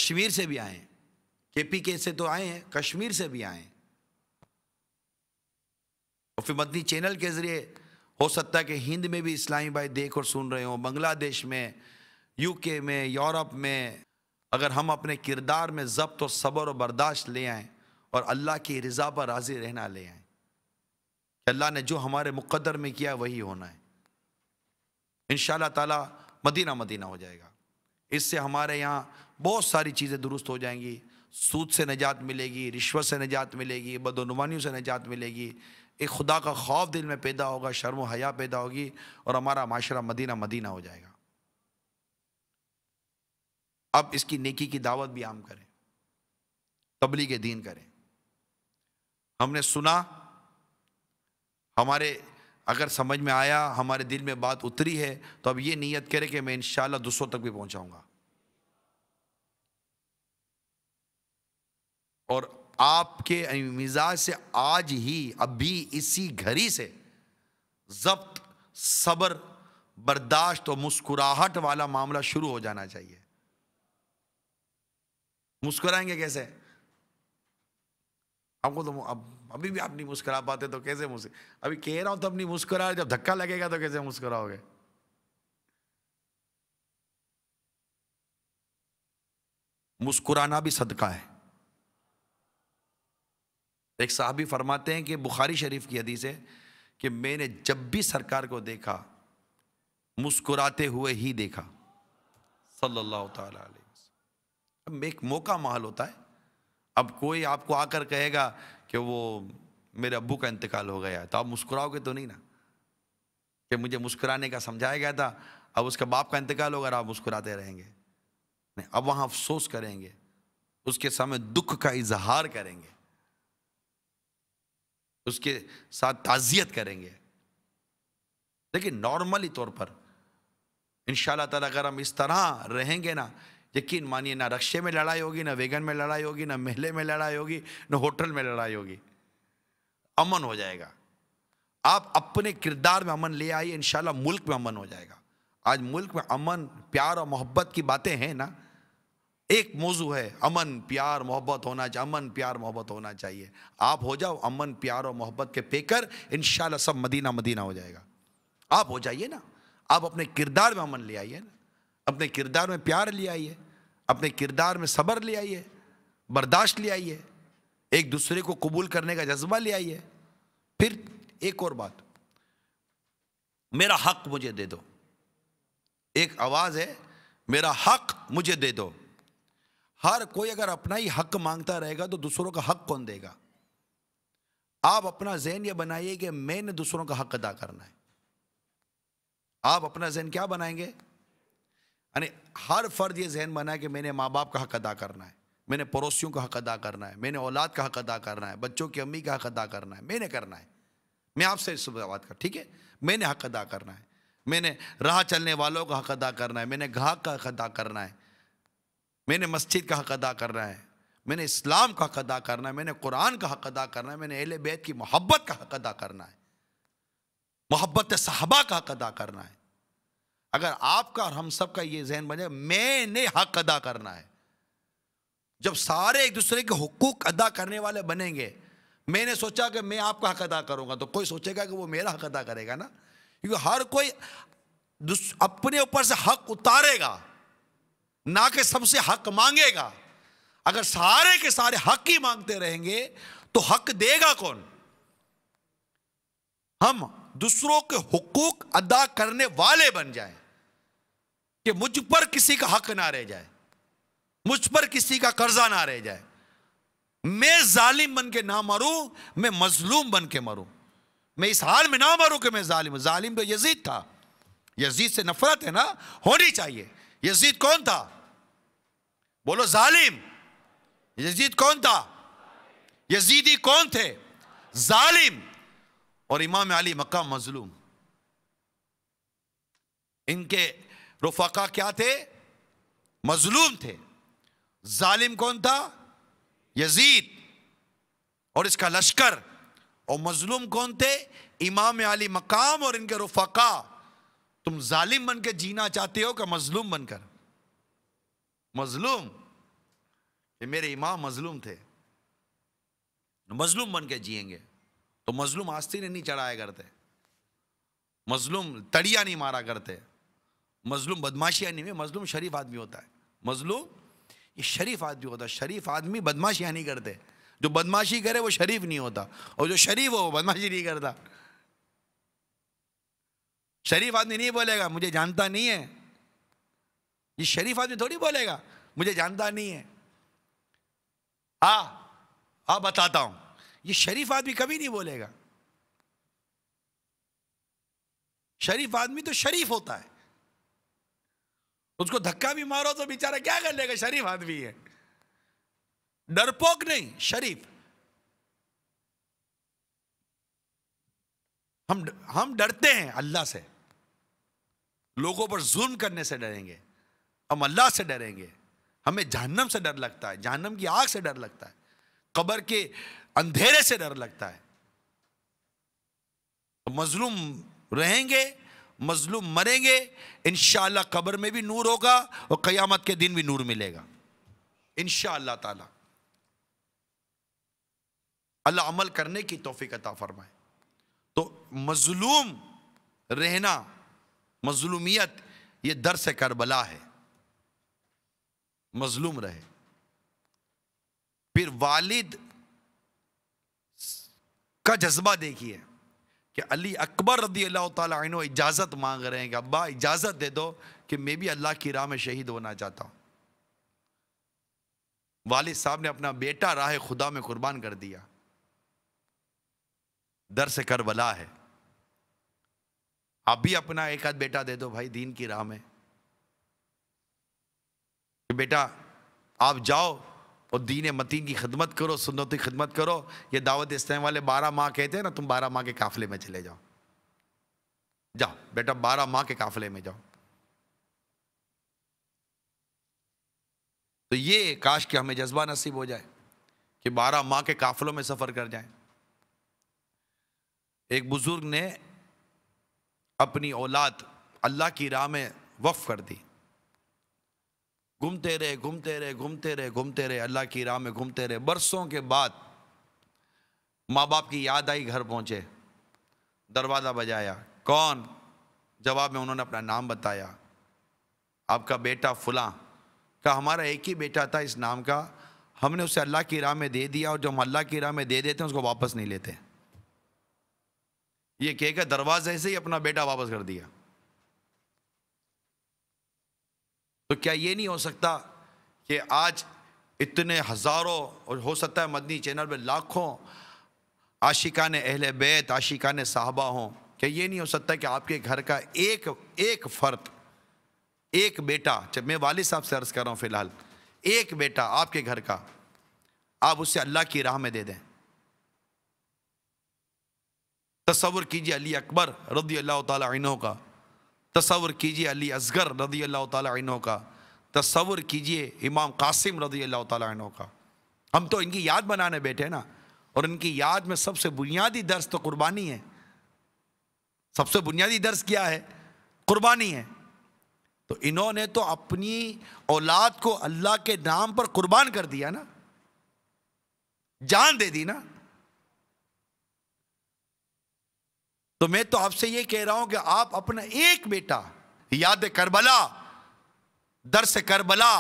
کشمیر سے بھی آئے ہیں، کے پی کے سے تو آئے ہیں، کشمیر سے بھی آئے ہیں، اور پھر مدنی چینل کے ذریعے ہو سکتا ہے کہ ہند میں بھی اسلامی بھائی دیکھ اور سن رہے ہوں، بنگلہ دیش میں، یو کے میں، یورپ میں۔ اگر ہم اپنے کردار میں ضبط اور صبر اور برداشت لے آئیں اور اللہ کی رضا پر راضی رہنا لے آئیں کہ اللہ نے جو ہمارے مقدر میں کیا وہی ہونا ہے، انشاءاللہ تعالی مدینہ مدینہ ہو جائے گا۔ اس سے ہمارے یہاں بہت ساری چیزیں درست ہو جائیں گی، سود سے نجات ملے گی، رشوت سے نجات ملے گی، بدعنوانیوں سے نجات ملے گی، ایک خدا کا خوف دل میں پیدا ہوگا، شرم و حیا پیدا ہوگی، اور ہمارا معاشرہ مدینہ مدینہ ہو جائے گا۔ اب اس کی نیکی کی دعوت بھی عام کریں، تبلیغ دین کریں۔ ہم نے سنا، ہمارے اگر سمجھ میں آیا، ہمارے دل میں بات اتری ہے، تو اب یہ نیت کرے کہ میں انشاءاللہ دوسروں تک بھی پہنچاؤں گا، اور آپ کے مزاج سے آج ہی ابھی اسی گھڑی سے ضبط، صبر، برداشت اور مسکراہٹ والا معاملہ شروع ہو جانا چاہیے۔ مسکرائیں گے کیسے؟ آپ کو تو ابھی بھی آپ نہیں مسکرا پاتے تو کیسے ابھی کہہ رہا ہوں تو اب نہیں مسکرا، جب دھکا لگے گا تو کیسے مسکراؤ گے؟ مسکرانا بھی صدقہ ہے۔ ایک صحابی فرماتے ہیں کہ بخاری شریف کی حدیث ہے کہ میں نے جب بھی سرکار کو دیکھا مسکراتے ہوئے ہی دیکھا، صلی اللہ تعالی علیہ وسلم۔ اب ایک موقع محال ہوتا ہے، اب کوئی آپ کو آ کر کہے گا کہ وہ میرے ابو کا انتقال ہو گیا ہے تو آپ مسکراؤ گے تو نہیں نا، کہ مجھے مسکرانے کا سمجھایا گیا تھا، اب اس کا باپ کا انتقال ہوگا اور آپ مسکراتے رہیں گے؟ نہیں، اب وہاں افسوس کریں گے، اس کے سامنے دکھ کا اظہار کریں گے، اس کے ساتھ تعزیت کریں گے۔ لیکن نارملی طور پر انشاءاللہ تعالیٰ اگر ہم اس طرح رہیں گے نا، یقین مانیے نہ رکشے میں لڑائی ہوگی، نہ ویگن میں لڑائی ہوگی، نہ محلے میں لڑائی ہوگی، نہ ہوٹل میں لڑائی ہوگی، امن ہو جائے گا۔ آپ اپنے کردار میں امن لے آئیے، انشاءاللہ ملک میں امن ہو جائے گا۔ آج ملک میں امن، پیار اور محبت کی باتیں ہیں نا، ایک موضوع ہے امن پیار محبت ہونا چاہیے، امن پیار محبت ہونا چاہیے۔ آپ ہو جاؤ امن پیار اور محبت کے پیکر، انشاءاللہ سب مدینہ مدینہ ہو جائے گا۔ آپ ہو جائیے نا، آپ اپنے کردار میں امن لے آئیے نا، اپنے کردار میں پیار لے آئیے، اپنے کردار میں صبر لے آئیے، برداشت لے آئیے، ایک دوسرے کو قبول کرنے کا جذبہ لے آئیے۔ پھر ایک اور بات، میرا حق مجھے دے دو، ایک آواز ہے میرا حق مجھے دے دو۔ ہر کوئی اگر اپنا ہی حق مانگتا رہے گا تو دوسروں کا حق کون دے گا؟ آپ اپنا ذہن یہ بنائیے کہ میں نے دوسروں کا حق ادا کرنا ہے۔ آپ اپنا ذہن کیا بنائیں گے؟ یعنی ہر فرد یہ ذہن بنائے کہ میں نے ماں باپ کا حق ادا کرنا ہے، میں نے پڑوسیوں کا حق ادا کرنا ہے، میں نے اولاد کا حق ادا کرنا ہے، بچوں کی امی کا حق ادا کرنا ہے، میں نے کرنا ہے۔ میں آپ سے اس بات کر، ٹھیک ہے، میں نے حق ادا کرنا ہے، میں نے راہ چلنے والوں کا حق ادا کرنا ہے، میں نے گاہک کا حق ادا کرنا ہے، میں نے مسجد کا حق ادا کرنا ہے، میں نے اسلام کا حق ادا کرنا ہے، میں نے قرآن کا حق ادا کرنا ہے، میں نے اہل بیت کی محبت کا حق ادا کرنا ہے، محبت صحابہ کا حق ادا کرنا ہے۔ اگر آپ کا اور ہم سب کا یہ ذہن بنے میں نے حق ادا کرنا ہے، جب سارے ایک دوسرے کے حقوق ادا کرنے والے بنیں گے، میں نے سوچا کہ میں آپ کا حق ادا کروں گا تو کوئی سوچے گا کہ وہ میرا حق ادا کرے گا نا، کیونکہ ہر کوئی اپنے اوپر سے حق اتارے گا، نہ کہ سب سے حق مانگے گا۔ اگر سارے کے سارے حق ہی مانگتے رہیں گے تو حق دے گا کون؟ ہم دوسروں کے حقوق ادا کرنے والے بن جائیں کہ مجھ پر کسی کا حق نہ رہ جائے، مجھ پر کسی کا قرضہ نہ رہ جائے، میں ظالم بن کے نہ مروں، میں مظلوم بن کے مروں، میں اس حال میں نہ مروں کہ میں ظالم۔ ظالم تو یزید تھا، یزید سے نفرت ہے نا، ہونی چاہیے۔ یزید کون تھا؟ بولو ظالم۔ یزید کون تھا؟ یزیدی کون تھے؟ ظالم۔ اور امام علی مقام مظلوم۔ ان کے رفقا کیا تھے؟ مظلوم تھے۔ ظالم کون تھا؟ یزید اور اس کا لشکر۔ اور مظلوم کون تھے؟ امام علی مقام اور ان کے رفقا۔ تم ظالم بن کے جینا چاہتے ہو کہ مظلوم بن کر؟ مظلوم۔ کہ میرے امام مظلوم تھے، مظلوم بن کے جئیں گے، تو مظلوم آستین نہیں چڑھایا کرتے، مظلوم تڑیا نہیں مارا کرتے، مظلوم بدماشیاں نہیں، مظلوم شریف آدمی ہوتا ہے، مظلوم یہ شریف آدمی ہوتا ہے، شریف آدمی بدماشیاں نہیں کرتے، جو بدماشی کرے وہ شریف نہیں ہوتا، اور جو شریف ہو وہ بدماشی نہیں کرتا۔ شریف آدمی نہیں بولے گا مجھے جانتا نہیں ہے، یہ شریف آدمی تھوڑی بولے گا مجھے جانتا نہیں ہے، بتاتا ہوں، یہ شریف آدمی کبھی نہیں بولے گا۔ شریف آدمی تو شریف ہوتا ہے، اس کو دھکا بھی مارو تو بیچارہ کیا کر لے گا، شریف آدمی ہے، ڈرپوک نہیں، شریف۔ ہم ڈرتے ہیں اللہ سے، لوگوں پر ظلم کرنے سے ڈریں گے، ہم اللہ سے ڈریں گے، ہمیں جہنم سے ڈر لگتا ہے، جہنم کی آگ سے ڈر لگتا ہے، قبر کے اندھیرے سے ڈر لگتا ہے۔ مظلوم رہیں گے، مظلوم مریں گے، انشاءاللہ قبر میں بھی نور ہوگا اور قیامت کے دن بھی نور ملے گا انشاءاللہ تعالی۔ اللہ عمل کرنے کی توفیق عطا فرمائے۔ تو مظلوم رہنا، مظلومیت یہ درس کربلا ہے، مظلوم رہے۔ پھر والد کا جذبہ دیکھیے کہ علی اکبر رضی اللہ تعالیٰ عنہ اجازت مانگ رہے ہیں کہ ابا اجازت دے دو کہ میں بھی اللہ کی راہ میں شہید ہونا چاہتا ہوں۔ والد صاحب نے اپنا بیٹا راہ خدا میں قربان کر دیا، درس کربلا ہے۔ آپ بھی اپنا ایک آدھ بیٹا دے دو بھائی دین کی راہ میں، کہ بیٹا آپ جاؤ اور دین متین کی خدمت کرو، سنت کی خدمت کرو۔ یہ دعوت اسلام والے 12 ماہ کہتے ہیں نا، تم 12 ماہ کے قافلے میں چلے جاؤ، جاؤ بیٹا 12 ماہ کے قافلے میں جاؤ۔ تو یہ کاش کہ ہمیں جذبہ نصیب ہو جائے کہ 12 ماہ کے قافلوں میں سفر کر جائیں۔ ایک بزرگ نے اپنی اولاد اللہ کی راہ میں وقف کر دی، گھومتے رہے گھومتے رہے گھومتے رہے گھومتے رہے، اللہ کی راہ میں گھومتے رہے۔ برسوں کے بعد ماں باپ کی یاد آئی، گھر پہنچے، دروازہ بجایا، کون؟ جواب میں انہوں نے اپنا نام بتایا، آپ کا بیٹا فلاں۔ کہا ہمارا ایک ہی بیٹا تھا اس نام کا، ہم نے اسے اللہ کی راہ میں دے دیا، اور جو ہم اللہ کی راہ میں دے دیتے ہیں اس کو واپس نہیں لیتے۔ یہ کہہ کہ دروازے سے ہی اپنا بیٹا واپس کر دیا۔ تو کیا یہ نہیں ہو سکتا کہ آج اتنے ہزاروں، اور ہو سکتا ہے مدنی چینل پہ لاکھوں عاشقان اہل بیت، عاشقان صحابہ ہوں، کیا یہ نہیں ہو سکتا کہ آپ کے گھر کا ایک فرد، ایک بیٹا، جب میں والد صاحب سے عرض کر رہا ہوں فی الحال، ایک بیٹا آپ کے گھر کا، آپ اسے اللہ کی راہ میں دے دیں۔ تصور کیجئے علی اکبر رضی اللہ تعالی عنہ کا، تصور کیجئے علی اصغر رضی اللہ تعالی عنہ کا، تصور کیجئے امام قاسم رضی اللہ تعالی عنہ کا۔ ہم تو ان کی یاد بنانے بیٹھے نا، اور ان کی یاد میں سب سے بنیادی درس تو قربانی ہے۔ سب سے بنیادی درس کیا ہے؟ قربانی ہے۔ تو انہوں نے تو اپنی اولاد کو اللہ کے نام پر قربان کر دیا نا، جان دے دی نا۔ تو میں تو آپ سے یہ کہہ رہا ہوں کہ آپ اپنا ایک بیٹا، یاد کربلا، درس کربلا،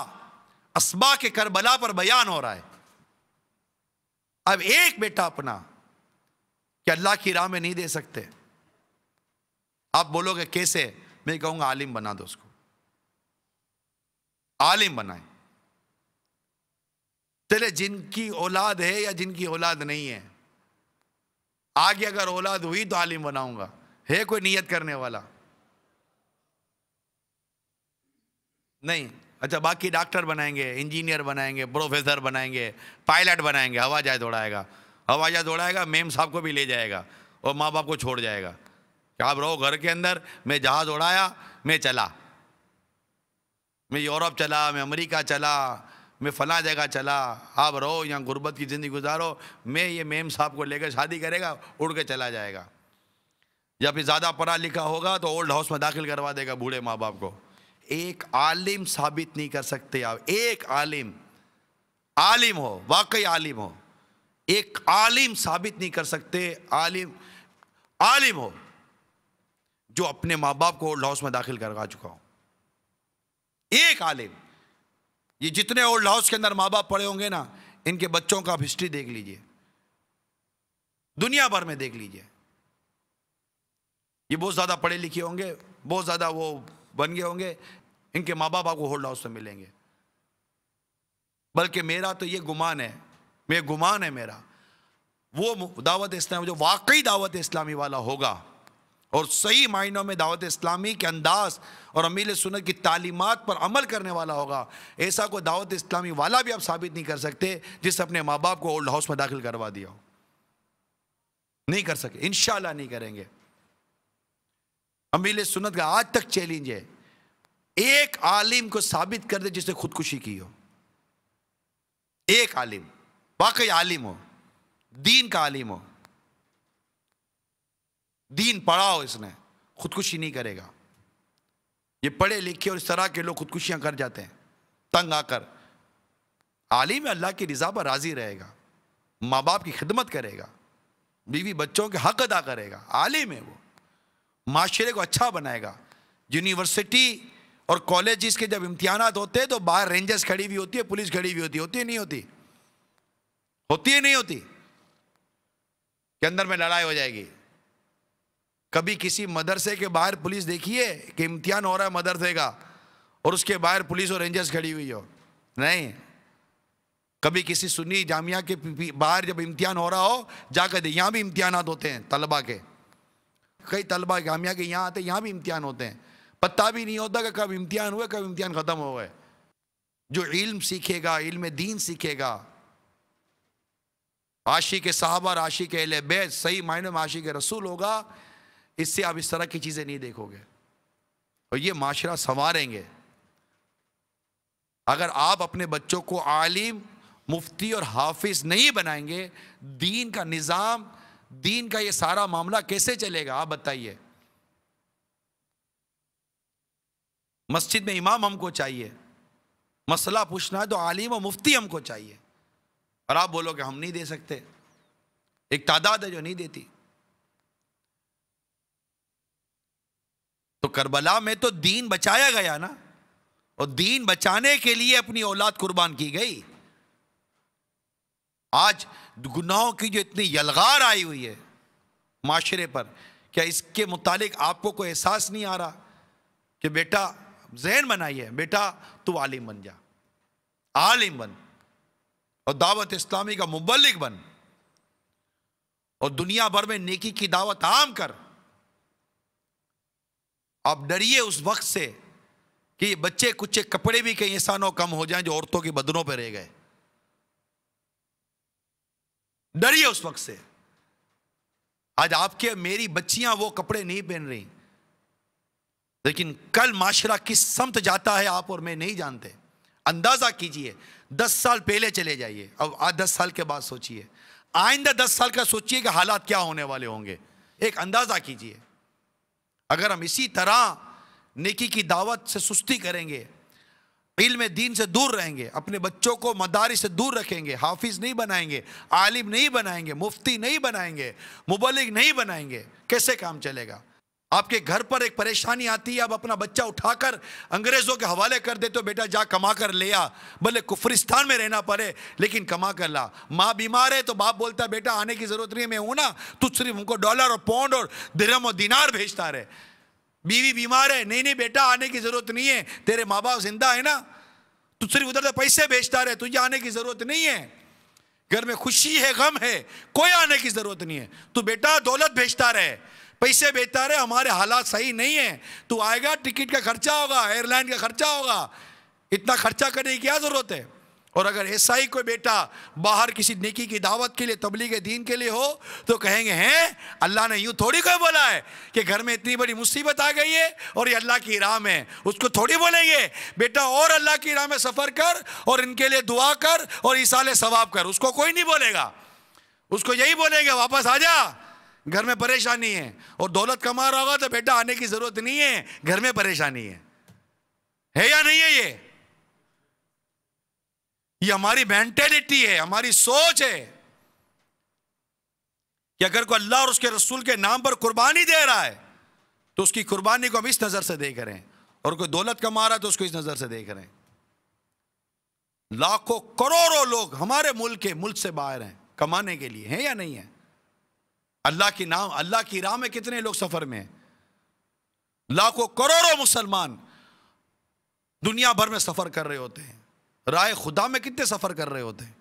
اسباق کربلا پر بیان ہو رہا ہے، اب ایک بیٹا اپنا کہ اللہ کی راہ میں نہیں دے سکتے؟ آپ بولو گے کیسے؟ میں کہوں گا عالم بنا دو اس کو، عالم بنائیں۔ چلے جن کی اولاد ہے یا جن کی اولاد نہیں ہے، آگے اگر اولاد ہوئی تو عالم بناؤں گا۔ ہے کوئی نیت کرنے والا؟ نہیں۔ اچھا باقی ڈاکٹر بنائیں گے، انجینئر بنائیں گے، پروفیسر بنائیں گے، پائلٹ بنائیں گے، ہوا جہاز دوڑائے گا، ہوا جہاز دوڑائے گا، میم صاحب کو بھی لے جائے گا اور ماں باپ کو چھوڑ جائے گا کہ آپ رہو گھر کے اندر، میں جہاز اڑایا، میں چلا، میں یورپ چلا، میں امریکہ چلا، میں فلاں جگہ چلا، آپ رہو یہاں غربت کی زندگی گزارو، میں یہ میم صاحب کو لے کر شادی کرے گا، اڑ کے چلا جائے گا۔ یا پھر زیادہ پڑھا لکھا ہوگا تو اولڈ ہاؤس میں داخل کروا دے گا بوڑھے ماں باپ کو۔ ایک عالم ثابت نہیں کر سکتے آپ، ایک عالم عالم ہو، واقعی عالم ہو. ایک عالم ثابت نہیں کر سکتے، عالم ہو جو اپنے ماں باپ کو اولڈ ہاؤس میں داخل کروا چکا ہو. ایک عالم. یہ جتنے اولڈ ہاؤس کے اندر ماں باپ پڑے ہوں گے نا، ان کے بچوں کا آپ ہسٹری دیکھ لیجئے، دنیا بھر میں دیکھ لیجئے. یہ بہت زیادہ پڑھے لکھے ہوں گے، بہت زیادہ وہ بن گئے ہوں گے، ان کے ماں باپ آپ کو اولڈ ہاؤس میں ملیں گے. بلکہ میرا تو یہ گمان ہے میرا، وہ دعوت اسلامی جو واقعی دعوت اسلامی والا ہوگا اور صحیح معنوں میں دعوت اسلامی کے انداز اور امیل سنت کی تعلیمات پر عمل کرنے والا ہوگا، ایسا کوئی دعوت اسلامی والا بھی آپ ثابت نہیں کر سکتے جس اپنے ماں باپ کو اولڈ ہاؤس میں داخل کروا دیا ہو. نہیں کر سکے، انشاءاللہ نہیں کریں گے. امیل سنت کا آج تک چیلنج ہے، ایک عالم کو ثابت کر دے جس نے خودکشی کی ہو. ایک عالم، واقعی عالم ہو، دین کا عالم ہو، دین پڑھا ہو، اس نے خودکشی نہیں کرے گا. یہ پڑھے لکھے اور اس طرح کے لوگ خودکشیاں کر جاتے ہیں تنگ آ کر. عالم اللہ کی رضا پر راضی رہے گا، ماں باپ کی خدمت کرے گا، بیوی بچوں کے حق ادا کرے گا. عالم ہے وہ، معاشرے کو اچھا بنائے گا. یونیورسٹی اور کالجز کے جب امتحانات ہوتے ہیں تو باہر رینجرز کھڑی ہوئی ہوتی ہے، پولیس کھڑی ہوئی ہوتی ہے نہیں ہوتی؟ ہوتی ہے نہیں ہوتی؟ کہ اندر میں لڑائی ہو جائے گی. کبھی کسی مدرسے کے باہر پولیس دیکھیے کہ امتحان ہو رہا ہے مدرسے کا اور اس کے باہر پولیس اور رینجرز کھڑی ہوئی ہو؟ نہیں. کبھی کسی سنی جامعہ کے باہر جب امتحان ہو رہا ہو جا کر یہاں بھی امتحانات ہوتے ہیں طلبہ کے. کئی طلبہ جامعہ کے یہاں آتے ہیں، یہاں بھی امتحان ہوتے ہیں. پتہ بھی نہیں ہوتا کہ کب امتحان ہوئے کب امتحان ختم ہو گئے. جو علم سیکھے گا، علم دین سیکھے گا، عاشق صحابہ اور عاشق اہل بیت، صحیح معنوں میں عاشق رسول ہوگا، اس سے آپ اس طرح کی چیزیں نہیں دیکھو گے اور یہ معاشرہ سنواریں گے. اگر آپ اپنے بچوں کو عالم، مفتی اور حافظ نہیں بنائیں گے، دین کا نظام، دین کا یہ سارا معاملہ کیسے چلے گا آپ بتائیے؟ مسجد میں امام ہم کو چاہیے، مسئلہ پوچھنا ہے تو عالم و مفتی ہم کو چاہیے، اور آپ بولو کہ ہم نہیں دے سکتے. ایک تعداد ہے جو نہیں دیتی. تو کربلا میں تو دین بچایا گیا نا، اور دین بچانے کے لیے اپنی اولاد قربان کی گئی. آج گناہوں کی جو اتنی یلغار آئی ہوئی ہے معاشرے پر، کیا اس کے متعلق آپ کو کوئی احساس نہیں آ رہا کہ بیٹا ذہن بنائیے، بیٹا تو عالم بن جا، عالم بن اور دعوت اسلامی کا مبلغ بن اور دنیا بھر میں نیکی کی دعوت عام کر. آپ ڈریے اس وقت سے کہ یہ بچے کچھ کپڑے بھی کہیں ایسا نہ کم ہو جائیں جو عورتوں کی بدنوں پہ رہ گئے. ڈریے اس وقت سے. آج آپ کے میری بچیاں وہ کپڑے نہیں پہن رہی، لیکن کل معاشرہ کس سمت جاتا ہے آپ اور میں نہیں جانتے. اندازہ کیجئے، 10 سال پہلے چلے جائیے، اب آج 10 سال کے بعد سوچئے، آئندہ 10 سال کا سوچئے کہ حالات کیا ہونے والے ہوں گے. ایک اندازہ کیجئے. اگر ہم اسی طرح نیکی کی دعوت سے سستی کریں گے، علم دین سے دور رہیں گے، اپنے بچوں کو مدارس سے دور رکھیں گے، حافظ نہیں بنائیں گے، عالم نہیں بنائیں گے، مفتی نہیں بنائیں گے، مبلغ نہیں بنائیں گے، کیسے کام چلے گا؟ آپ کے گھر پر ایک پریشانی آتی ہے، آپ اپنا بچہ اٹھا کر انگریزوں کے حوالے کر دیتے ہو، بیٹا جا کما کر لے آ، بھلے کفرستان میں رہنا پڑے لیکن کما کر لا. ماں بیمار ہے تو باپ بولتا ہے بیٹا آنے کی ضرورت نہیں ہے، میں ہوں نا، تو صرف ان کو ڈالر اور پاؤنڈ اور درہم اور دینار بھیجتا رہے. بیوی بیمار ہے، نہیں نہیں بیٹا آنے کی ضرورت نہیں ہے، تیرے ماں باپ زندہ ہے نا، تو صرف ادھر سے پیسے بھیجتا رہے، تجھے آنے کی ضرورت نہیں ہے. گھر میں خوشی ہے، غم ہے، کوئی آنے کی ضرورت نہیں ہے، تو بیٹا دولت بھیجتا رہے، پیسے بھیجتا رہے، ہمارے حالات صحیح نہیں ہیں، تو آئے گا ٹکٹ کا خرچہ ہوگا، ایئر لائن کا خرچہ ہوگا، اتنا خرچہ کرنے کی کیا ضرورت ہے؟ اور اگر ایسا ہی کوئی بیٹا باہر کسی نیکی کی دعوت کے لیے، تبلیغ دین کے لیے ہو تو کہیں گے ہیں اللہ نے یوں تھوڑی کوئی بولا ہے کہ گھر میں اتنی بڑی مصیبت آ گئی ہے اور یہ اللہ کی راہ میں، اس کو تھوڑی بولیں گے بیٹا اور اللہ کی راہ میں سفر کر اور ان کے لیے دعا کر اور ایصال ثواب کر. اس کو کوئی نہیں بولے گا، اس کو یہی بولیں گے واپس آ جا، گھر میں پریشانی ہے. اور دولت کما رہا ہوگا تو بیٹا آنے کی ضرورت نہیں ہے، گھر میں پریشانی ہے یا نہیں ہے؟ یہ ہماری مینٹیلٹی ہے، ہماری سوچ ہے کہ اگر کوئی اللہ اور اس کے رسول کے نام پر قربانی دے رہا ہے تو اس کی قربانی کو ہم اس نظر سے دیکھ رہے ہیں، اور کوئی دولت کما رہا ہے تو اس کو اس نظر سے دیکھ رہے ہیں۔ لاکھوں کروڑوں لوگ ہمارے ملک سے باہر ہیں کمانے کے لیے، ہیں یا نہیں ہیں؟ اللہ کی راہ میں کتنے لوگ سفر میں ہیں؟ لاکھوں کروڑوں مسلمان دنیا بھر میں سفر کر رہے ہوتے ہیں، راہ خدا میں کتنے سفر کر رہے ہوتے ہیں؟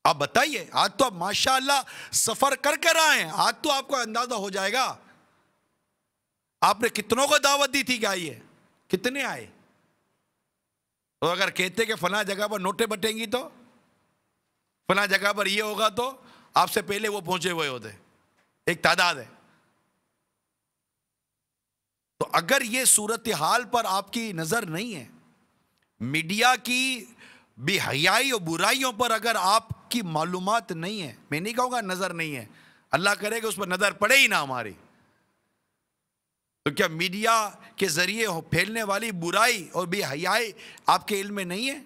آپ بتائیے، آج تو آپ ماشاءاللہ سفر کر کر آئے ہیں، آج تو آپ کو اندازہ ہو جائے گا آپ نے کتنوں کو دعوت دی تھی کہ آئیے، کتنے آئے؟ تو اگر کہتے کہ فلاں جگہ پر نوٹیں بٹیں گی تو فلاں جگہ پر یہ ہوگا تو آپ سے پہلے وہ پہنچے ہوئے ہوتے، ایک تعداد ہے۔ تو اگر یہ صورتحال پر آپ کی نظر نہیں ہے، میڈیا کی بے حیائی اور برائیوں پر اگر آپ کی معلومات نہیں ہے، میں نہیں کہوں گا نظر نہیں ہے، اللہ کرے کہ اس پر نظر پڑے ہی نہ ہماری، تو کیا میڈیا کے ذریعے پھیلنے والی برائی اور بے حیائی آپ کے علم میں نہیں ہے؟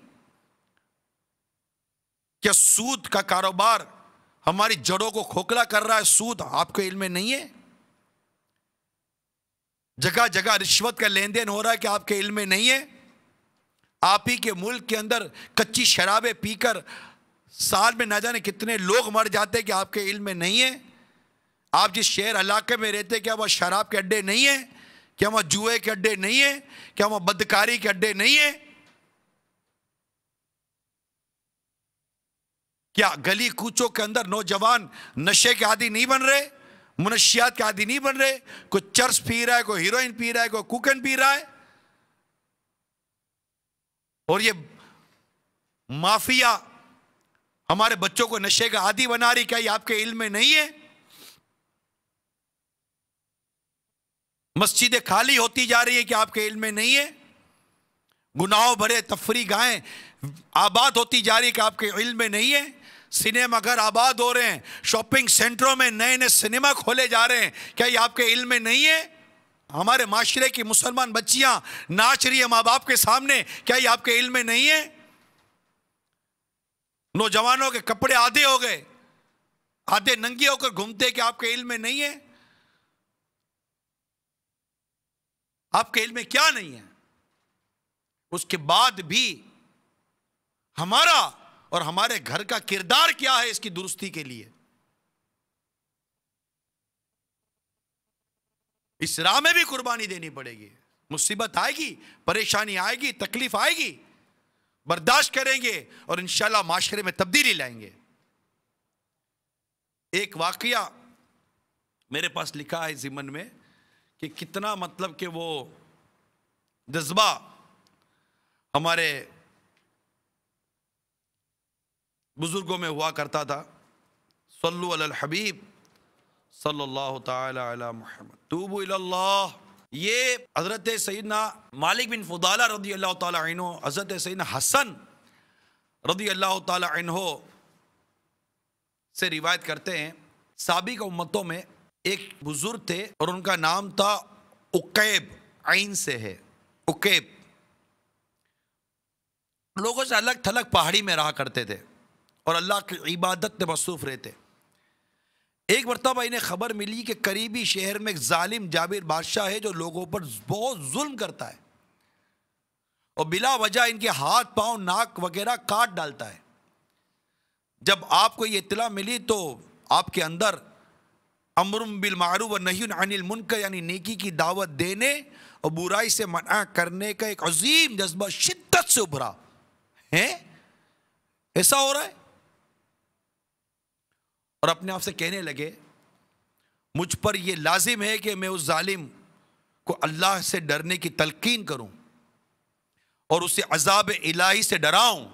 کیا سود کا کاروبار ہماری جڑوں کو کھوکھلا کر رہا ہے، سود آپ کے علم میں نہیں ہے؟ جگہ جگہ رشوت کا لین دین ہو رہا ہے کہ آپ کے علم میں نہیں ہے؟ آپ ہی کے ملک کے اندر کچی شرابیں پی کر سال میں نہ جانے کتنے لوگ مر جاتے کہ آپ کے علم میں نہیں ہے؟ آپ جس شہر علاقے میں رہتے کیا وہ شراب کے اڈے نہیں ہیں؟ کیا وہ جوئے کے اڈے نہیں ہیں؟ کیا وہ بدکاری کے اڈے نہیں ہیں؟ کیا گلی کوچوں کے اندر نوجوان نشے کے عادی نہیں بن رہے، منشیات کے عادی نہیں بن رہے؟ کوئی چرس پی رہا ہے، کوئی ہیروئن پی رہا ہے، کوئی کوکن پی رہا ہے، اور یہ مافیا ہمارے بچوں کو نشے کا عادی بنا رہی، کیا یہ آپ کے علم میں نہیں ہے؟ مسجدیں خالی ہوتی جا رہی ہے کہ آپ کے علم میں نہیں ہے؟ گناہوں بھرے تفریح گاہیں آباد ہوتی جا رہی ہے کہ آپ کے علم میں نہیں ہے؟ سنیما گھر آباد ہو رہے ہیں، شاپنگ سینٹروں میں نئے نئے سنیما کھولے جا رہے ہیں، کیا یہ آپ کے علم میں نہیں ہے؟ ہمارے معاشرے کی مسلمان بچیاں ناچ رہی ہیں ماں باپ کے سامنے، کیا یہ آپ کے علم میں نہیں ہے؟ نوجوانوں کے کپڑے آدھے ہو گئے، آدھے ننگے ہو کر گھومتے، کہ آپ کے علم میں نہیں ہے؟ آپ کے علم میں کیا نہیں ہے؟ اس کے بعد بھی ہمارا اور ہمارے گھر کا کردار کیا ہے اس کی درستی کے لیے؟ اس راہ میں بھی قربانی دینی پڑے گی، مصیبت آئے گی، پریشانی آئے گی، تکلیف آئے گی، برداشت کریں گے اور انشاءاللہ معاشرے میں تبدیلی لائیں گے۔ ایک واقعہ میرے پاس لکھا ہے ضمن میں کہ کتنا مطلب کہ وہ جذبہ ہمارے بزرگوں میں ہوا کرتا تھا۔ صلو علی الحبیب صلی اللہ تعالی علی محمد، توبوا الی اللہ۔ یہ حضرت سیدنا مالک بن فضالہ رضی اللہ تعالی عنہ، حضرت سیدنا حسن رضی اللہ تعالی عنہ سے روایت کرتے ہیں، سابق امتوں میں ایک بزرگ تھے اور ان کا نام تھا عقیب، عین سے ہے عقیب۔ لوگوں سے الگ تھلگ پہاڑی میں رہا کرتے تھے اور اللہ کی عبادت میں مصروف رہتے۔ ایک مرتبہ انہیں خبر ملی کہ قریبی شہر میں ایک ظالم جابر بادشاہ ہے جو لوگوں پر بہت ظلم کرتا ہے اور بلا وجہ ان کے ہاتھ پاؤں ناک وغیرہ کاٹ ڈالتا ہے۔ جب آپ کو یہ اطلاع ملی تو آپ کے اندر امر بالمعروف و نہی عن المنکر یعنی نیکی کی دعوت دینے اور برائی سے منع کرنے کا ایک عظیم جذبہ شدت سے ابھرا ہے۔ ایسا ہو رہا ہے، اور اپنے آپ سے کہنے لگے مجھ پر یہ لازم ہے کہ میں اس ظالم کو اللہ سے ڈرنے کی تلقین کروں اور اسے عذاب الہی سے ڈراؤں۔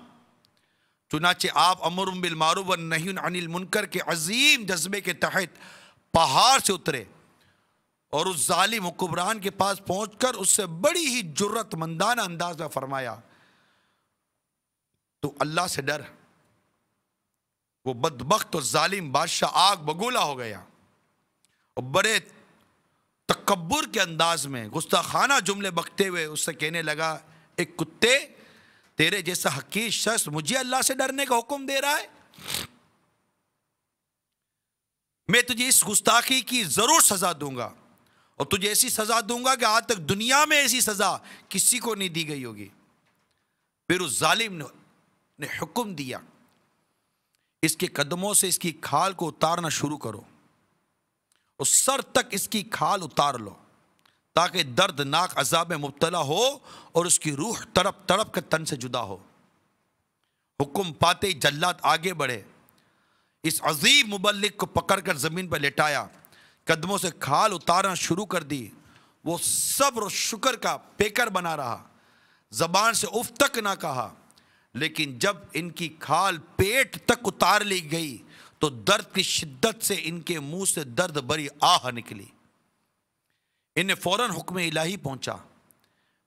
چنانچہ آپ امر بالمعروف والنہی عن المنکر کے عظیم جذبے کے تحت پہاڑ سے اترے اور اس ظالم حکمران کے پاس پہنچ کر اس سے بڑی ہی جرت مندانہ انداز میں فرمایا، تو اللہ سے ڈر۔ وہ بدبخت اور ظالم بادشاہ آگ بگولا ہو گیا اور بڑے تکبر کے انداز میں گستاخانہ جملے بکتے ہوئے اس سے کہنے لگا، ایک کتے تیرے جیسا حقیر شخص مجھے اللہ سے ڈرنے کا حکم دے رہا ہے؟ میں تجھے اس گستاخی کی ضرور سزا دوں گا، اور تجھے ایسی سزا دوں گا کہ آج تک دنیا میں ایسی سزا کسی کو نہیں دی گئی ہوگی۔ پھر اس ظالم نے حکم دیا، اس کے قدموں سے اس کی کھال کو اتارنا شروع کرو، اور سر تک اس کی کھال اتار لو، تاکہ دردناک عذاب میں مبتلا ہو اور اس کی روح تڑپ تڑپ کر تن سے جدا ہو۔ حکم پاتے ہی جلاد آگے بڑھے، اس عظیم مبلغ کو پکڑ کر زمین پر لٹایا، قدموں سے کھال اتارنا شروع کر دی۔ وہ صبر و شکر کا پیکر بنا رہا، زبان سے اف تک نہ کہا، لیکن جب ان کی کھال پیٹ تک اتار لی گئی تو درد کی شدت سے ان کے منہ سے درد بری آہ نکلی۔ انہیں فوراً حکم الہی پہنچا،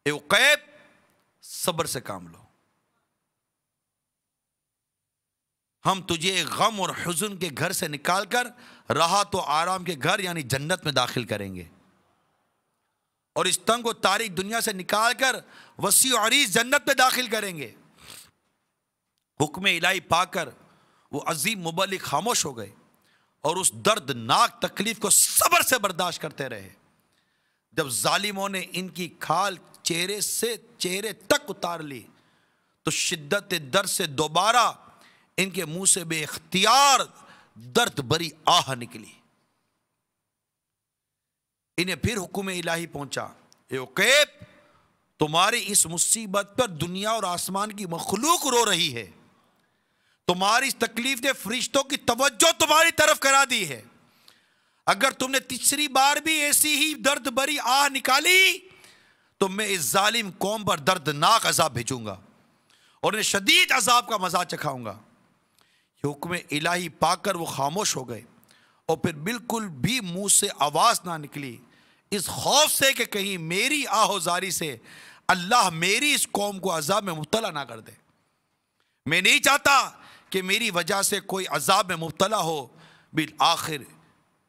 اے عقیب صبر سے کام لو، ہم تجھے غم اور حزن کے گھر سے نکال کر راحت و آرام کے گھر یعنی جنت میں داخل کریں گے، اور اس تنگ و تاریک دنیا سے نکال کر وسیع و عریض جنت میں داخل کریں گے۔ حکم الہی پا کر وہ عظیم مبلغ خاموش ہو گئے اور اس دردناک تکلیف کو صبر سے برداشت کرتے رہے۔ جب ظالموں نے ان کی کھال چہرے سے چہرے تک اتار لی تو شدت درد سے دوبارہ ان کے منہ سے بے اختیار درد بری آہ نکلی۔ انہیں پھر حکم الہی پہنچا، اے عقیب تمہاری اس مصیبت پر دنیا اور آسمان کی مخلوق رو رہی ہے، تمہاری اس تکلیف نے فرشتوں کی توجہ تمہاری طرف کرا دی ہے، اگر تم نے تیسری بار بھی ایسی ہی درد بری آہ نکالی تو میں اس ظالم قوم پر دردناک عذاب بھیجوں گا اور انہیں شدید عذاب کا مزہ چکھاؤں گا۔ حکم الہی پا کر وہ خاموش ہو گئے اور پھر بالکل بھی منہ سے آواز نہ نکلی، اس خوف سے کہ کہیں میری آہوزاری سے اللہ میری اس قوم کو عذاب میں مبتلا نہ کر دے۔ میں نہیں چاہتا کہ میری وجہ سے کوئی عذاب میں مبتلا ہو۔ بالآخر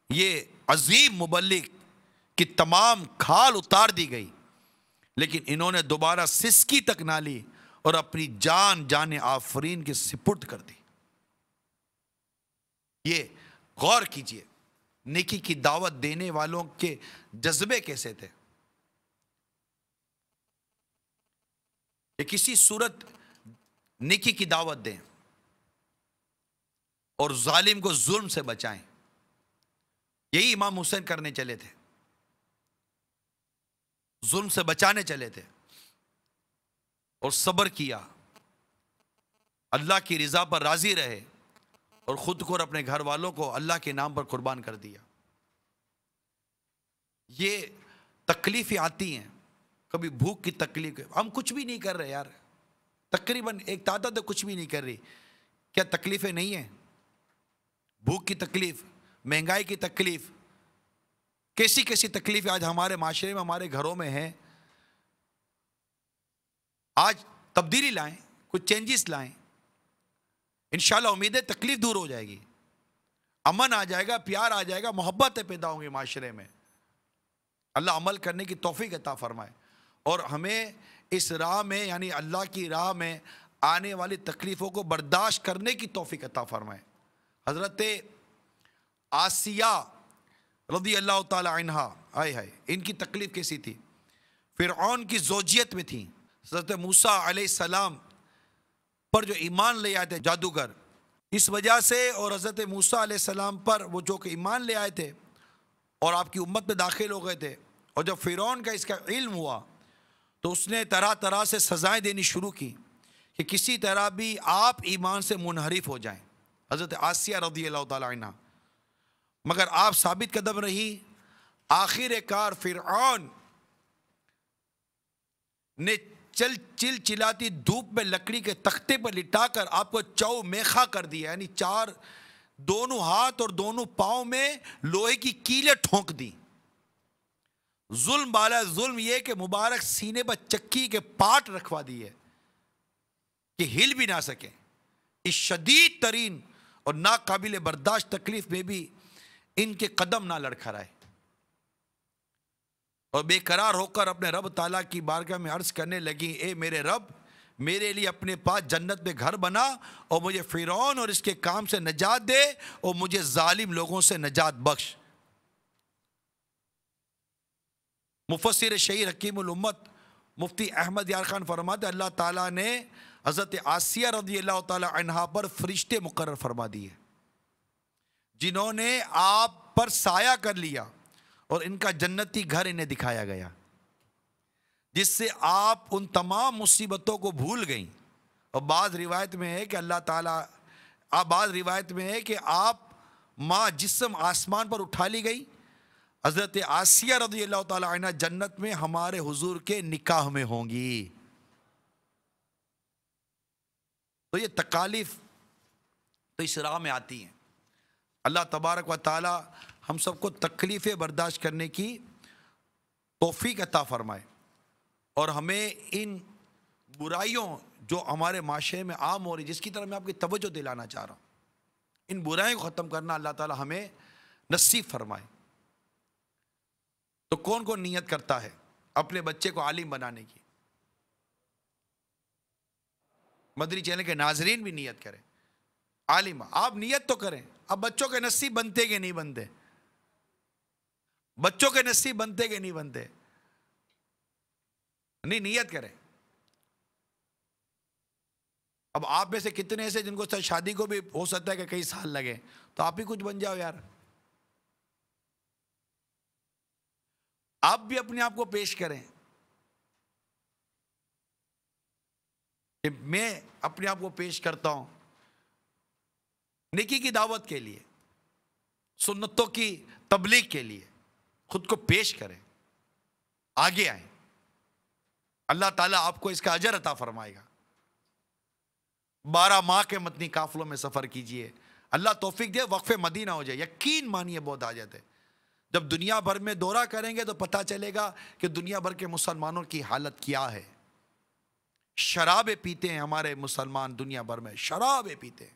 یہ عظیم مبلغ کی تمام کھال اتار دی گئی، لیکن انہوں نے دوبارہ سسکی تک نہ لی اور اپنی جان آفرین کے سپرد کر دی۔ یہ غور کیجئے نیکی کی دعوت دینے والوں کے جذبے کیسے تھے۔ کہ کسی صورت نیکی کی دعوت دیں اور ظالم کو ظلم سے بچائیں، یہی امام حسین کرنے چلے تھے، ظلم سے بچانے چلے تھے اور صبر کیا، اللہ کی رضا پر راضی رہے اور خود کو اور اپنے گھر والوں کو اللہ کے نام پر قربان کر دیا۔ یہ تکلیفیں آتی ہیں، کبھی بھوک کی تکلیف، ہم کچھ بھی نہیں کر رہے یار، تقریباً ایک تعداد کچھ بھی نہیں کر رہی، کیا تکلیفیں نہیں ہیں؟ بھوک کی تکلیف، مہنگائی کی تکلیف، کیسی کیسی تکلیفیں آج ہمارے معاشرے میں ہمارے گھروں میں ہیں۔ آج تبدیلی لائیں، کچھ چینجز لائیں، انشاءاللہ امید ہے تکلیف دور ہو جائے گی، امن آ جائے گا، پیار آ جائے گا، محبتیں پیدا ہوں گی معاشرے میں۔ اللہ عمل کرنے کی توفیق عطا فرمائے اور ہمیں اس راہ میں یعنی اللہ کی راہ میں آنے والی تکلیفوں کو برداشت کرنے کی توفیق عطا فرمائے۔ حضرت آسیہ رضی اللہ تعالی عنہا، ان کی تکلیف کیسی تھی؟ فرعون کی زوجیت میں تھی۔ حضرت موسیٰ علیہ السلام پر جو ایمان لے آئے تھے جادوگر، اس وجہ سے، اور حضرت موسیٰ علیہ السلام پر وہ جو کہ ایمان لے آئے تھے اور آپ کی امت میں داخل ہو گئے تھے، اور جب فرعون کا اس کا علم ہوا تو اس نے طرح طرح سے سزائیں دینی شروع کی کہ کسی طرح بھی آپ ایمان سے منحرف ہو جائیں، حضرت آسیہ رضی اللہ تعالی عنہ، مگر آپ ثابت قدم رہی۔ آخر کار فرعون نے چل چلاتی دھوپ میں لکڑی کے تختے پر لٹا کر آپ کو چو میخا کر دیا، یعنی چار دونوں ہاتھ اور دونوں پاؤں میں لوہے کی کیلیں ٹھونک دی۔ ظلم بالا ظلم یہ کہ مبارک سینے پر چکی کے پاٹ رکھوا دیے کہ ہل بھی نہ سکیں۔ اس شدید ترین اور ناقابل برداشت تکلیف میں بھی ان کے قدم نہ لڑکھڑائے اور بے قرار ہو کر اپنے رب تعالیٰ کی بارگاہ میں عرض کرنے لگی، اے میرے رب، میرے لیے اپنے پاس جنت میں گھر بنا اور مجھے فرعون اور اس کے کام سے نجات دے اور مجھے ظالم لوگوں سے نجات بخش۔ مفسر شہیر حکیم الامت مفتی احمد یار خان فرماتے ہیں اللہ تعالیٰ نے حضرت آسیہ رضی اللہ تعالیٰ عنہا پر فرشتے مقرر فرما دیے جنہوں نے آپ پر سایہ کر لیا اور ان کا جنتی گھر انہیں دکھایا گیا، جس سے آپ ان تمام مصیبتوں کو بھول گئیں۔ اور بعض روایت میں ہے کہ اللہ تعالیٰ بعض روایت میں ہے کہ آپ ماں جسم آسمان پر اٹھا لی گئی، حضرت آسیہ رضی اللہ تعالیٰ عنہ جنت میں ہمارے حضور کے نکاح میں ہوں گی۔ تو یہ تکالیف تو اس راہ میں آتی ہیں۔ اللہ تبارک و تعالی ہم سب کو تکلیفیں برداشت کرنے کی توفیق عطا فرمائے اور ہمیں ان برائیوں جو ہمارے معاشرے میں عام ہو رہی، جس کی طرف میں آپ کی توجہ دلانا چاہ رہا ہوں، ان برائیوں کو ختم کرنا اللہ تعالی ہمیں نصیب فرمائے۔ تو کون کون نیت کرتا ہے اپنے بچے کو عالم بنانے کی؟ مدنی چینل کے ناظرین بھی نیت کریں، عالم آپ نیت تو کریں۔ اب بچوں کے نصیب بنتے کہ نہیں بنتے؟ بچوں کے نصیب بنتے کہ نہیں بنتے؟ نہیں، نیت کریں۔ اب آپ میں سے کتنے ایسے جن کو شادی کو بھی ہو سکتا ہے کہ کئی سال لگے، تو آپ ہی کچھ بن جاؤ یار۔ آپ بھی اپنے آپ کو پیش کریں کہ میں اپنے آپ کو پیش کرتا ہوں نیکی کی دعوت کے لیے، سنتوں کی تبلیغ کے لیے، خود کو پیش کریں، آگے آئیں۔ اللہ تعالیٰ آپ کو اس کا اجر عطا فرمائے گا۔ 12 ماہ کے مدنی قافلوں میں سفر کیجئے، اللہ توفیق دے وقف مدینہ ہو جائے، یقین مانیے بہت آ جاتے۔ جب دنیا بھر میں دورہ کریں گے تو پتہ چلے گا کہ دنیا بھر کے مسلمانوں کی حالت کیا ہے۔ شرابیں پیتے ہیں ہمارے مسلمان، دنیا بھر میں شرابیں پیتے ہیں،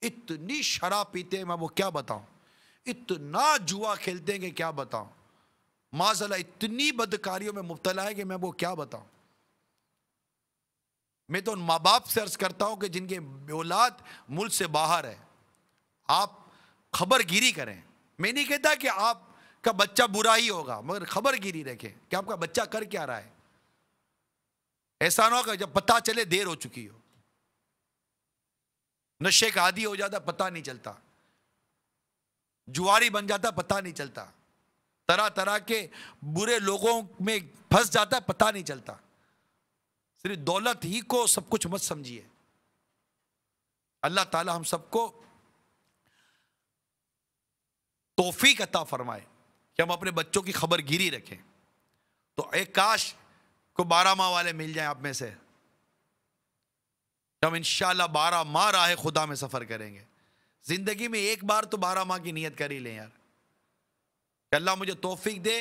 اتنی شراب پیتے ہیں میں وہ کیا بتاؤں، اتنا جوا کھیلتے ہیں کہ کیا بتاؤں، معاذ اللہ اتنی بدکاریوں میں مبتلا ہے کہ میں وہ کیا بتاؤں۔ میں تو ان ماں باپ سے عرض کرتا ہوں کہ جن کے اولاد ملک سے باہر ہے، آپ خبر گیری کریں۔ میں نہیں کہتا کہ آپ کا بچہ برا ہی ہوگا، مگر خبر گیری رکھیں کہ آپ کا بچہ کر کیا رہا ہے۔ ایسا نہ ہو کہ جب پتہ چلے دیر ہو چکی ہو، نشے کا عادی ہو جاتا پتہ نہیں چلتا، جواری بن جاتا پتہ نہیں چلتا، طرح طرح کے برے لوگوں میں پھنس جاتا پتہ نہیں چلتا۔ صرف دولت ہی کو سب کچھ مت سمجھیے۔ اللہ تعالی ہم سب کو توفیق عطا فرمائے کہ ہم اپنے بچوں کی خبر گیری رکھیں۔ تو ایک کاش کو 12 ماہ والے مل جائیں آپ میں سے، ہم انشاءاللہ 12 ماہ راہ خدا میں سفر کریں گے۔ زندگی میں ایک بار تو 12 ماہ کی نیت کر ہی لیں یار، کہ اللہ مجھے توفیق دے۔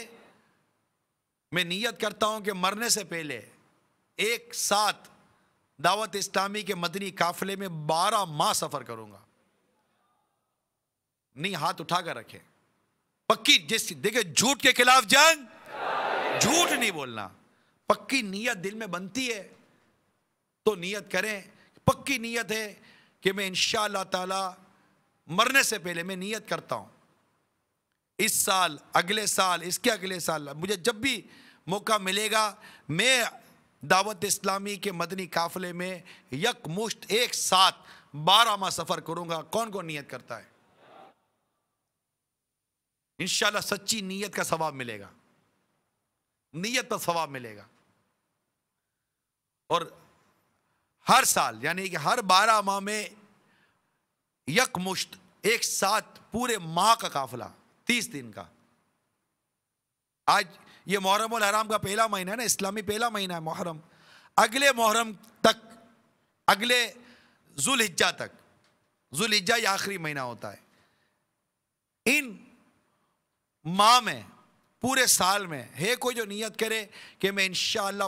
میں نیت کرتا ہوں کہ مرنے سے پہلے ایک ساتھ دعوت اسلامی کے مدنی قافلے میں 12 ماہ سفر کروں گا۔ نہیں، ہاتھ اٹھا کر رکھیں، پکی جیسی دیکھیں، جھوٹ کے خلاف جنگ، جھوٹ نہیں بولنا، پکی نیت دل میں بنتی ہے تو نیت کریں۔ پکی نیت ہے کہ میں انشاءاللہ تعالی مرنے سے پہلے میں نیت کرتا ہوں اس سال، اگلے سال، اس کے اگلے سال، مجھے جب بھی موقع ملے گا میں دعوت اسلامی کے مدنی قافلے میں یک مشت ایک ساتھ 12 ماہ سفر کروں گا۔ کون کون نیت کرتا ہے؟ انشاءاللہ سچی نیت کا ثواب ملے گا، نیت کا ثواب ملے گا۔ اور ہر سال یعنی کہ ہر 12 ماہ میں یک مشت ایک ساتھ پورے ماہ کا قافلہ 30 دن کا۔ آج یہ محرم الحرام کا پہلا مہینہ ہے نا، اسلامی پہلا مہینہ ہے محرم، اگلے محرم تک، اگلے ذوالحجہ تک، ذوالحجہ یہ آخری مہینہ ہوتا ہے، ان ماہ میں پورے سال میں ہے کوئی جو نیت کرے کہ میں انشاءاللہ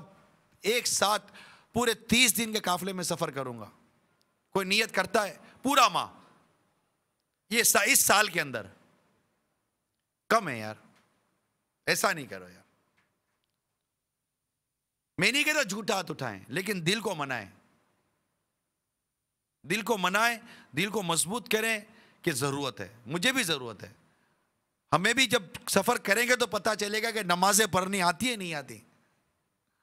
ایک ساتھ پورے 30 دن کے قافلے میں سفر کروں گا؟ کوئی نیت کرتا ہے؟ پورا ماہ یہ اس سال کے اندر کم ہے یار، ایسا نہیں کرو یار۔ میں نہیں کہتا جھوٹا ہاتھ اٹھائیں، لیکن دل کو منائیں، دل کو منائیں، دل کو مضبوط کریں کہ ضرورت ہے، مجھے بھی ضرورت ہے۔ ہمیں بھی جب سفر کریں گے تو پتہ چلے گا کہ نمازیں پڑھنی آتی ہے نہیں آتی،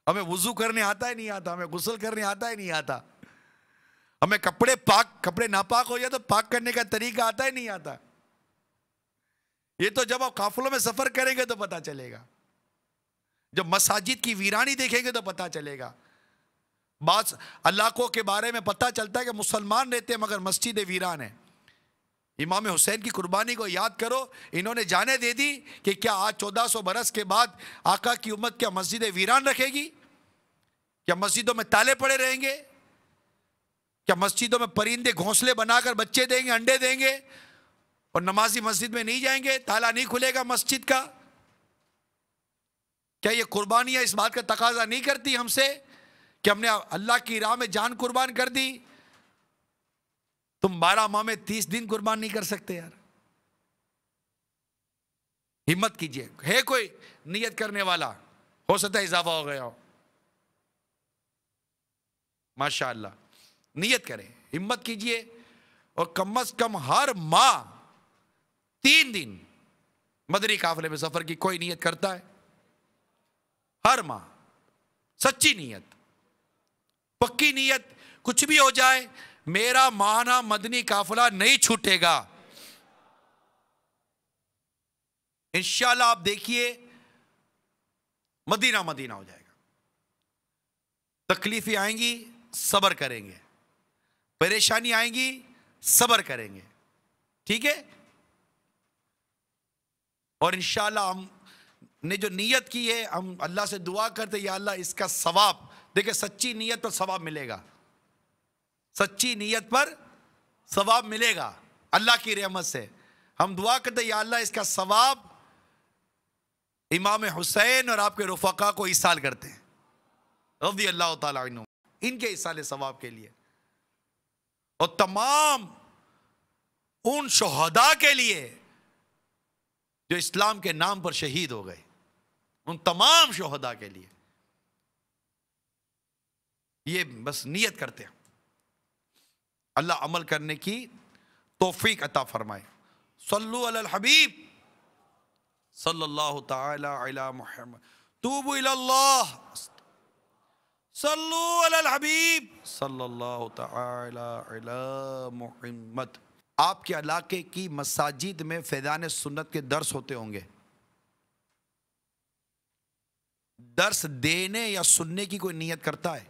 ہمیں وضو کرنے آتا ہے نہیں آتا، ہمیں غسل کرنے آتا ہے نہیں آتا، ہمیں کپڑے ناپاک ہو جائے تو پاک کرنے کا طریقہ آتا ہے نہیں آتا۔ یہ تو جب آپ قافلوں میں سفر کریں گے تو پتہ چلے گا، جب مساجد کی ویرانی دیکھیں گے تو پتہ چلے گا۔ بعض علاقوں کے بارے میں پتہ چلتا ہے کہ مسلمان رہتے ہیں مگر مسجد ویران ہے۔ امام حسین کی قربانی کو یاد کرو، انہوں نے جانے دے دی کہ کیا آج 1400 برس کے بعد آقا کی امت کیا مسجد ویران رکھے گی؟ کیا مسجدوں میں تالے پڑے رہیں گے؟ کیا مسجدوں میں پرندے گھونسلے بنا کر بچے دیں گے، انڈے دیں گے، اور نمازی مسجد میں نہیں جائیں گے، تالا نہیں کھلے گا مسجد کا؟ کیا یہ قربانیاں اس بات کا تقاضا نہیں کرتی ہم سے کہ ہم نے اللہ کی راہ میں جان قربان کر دی؟ تم 12 ماہ میں 30 دن قربان نہیں کر سکتے یار؟ ہمت کیجئے، ہے کوئی نیت کرنے والا؟ ہو سکتا ہے اضافہ ہو گیا ہو، ماشاءاللہ نیت کریں، ہمت کیجئے، اور کم از کم ہر ماہ 3 دن مدنی قافلے میں سفر کی کوئی نیت کرتا ہے؟ ہر ماہ سچی نیت، پکی نیت، کچھ بھی ہو جائے میرا ماہانہ مدنی قافلہ نہیں چھوٹے گا۔ انشاءاللہ آپ دیکھیے مدینہ مدینہ ہو جائے گا۔ تکلیفیں آئیں گی، صبر کریں گے، پریشانی آئیں گی، صبر کریں گے، ٹھیک ہے؟ اور انشاءاللہ ہم نے جو نیت کی ہے، ہم اللہ سے دعا کرتے یا اللہ اس کا ثواب، دیکھیں سچی نیت پر ثواب ملے گا، سچی نیت پر ثواب ملے گا اللہ کی رحمت سے۔ ہم دعا کرتے یا اللہ اس کا ثواب امام حسین اور آپ کے رفقا کو ایصال کرتے ہیں رضی اللہ تعالیٰ عنہ، ان کے ایصال ثواب کے لیے، اور تمام ان شہداء کے لیے جو اسلام کے نام پر شہید ہو گئے، ان تمام شہداء کے لیے یہ بس نیت کرتے ہیں۔ اللہ عمل کرنے کی توفیق عطا فرمائے۔ صلو علی الحبیب صلی اللہ تعالی علی محمد، توبوا الی اللہ، صلو علی الحبیب صلی اللہ تعالی علی محمد۔ آپ کے علاقے کی مساجد میں فیضان سنت کے درس ہوتے ہوں گے، درس دینے یا سننے کی کوئی نیت کرتا ہے؟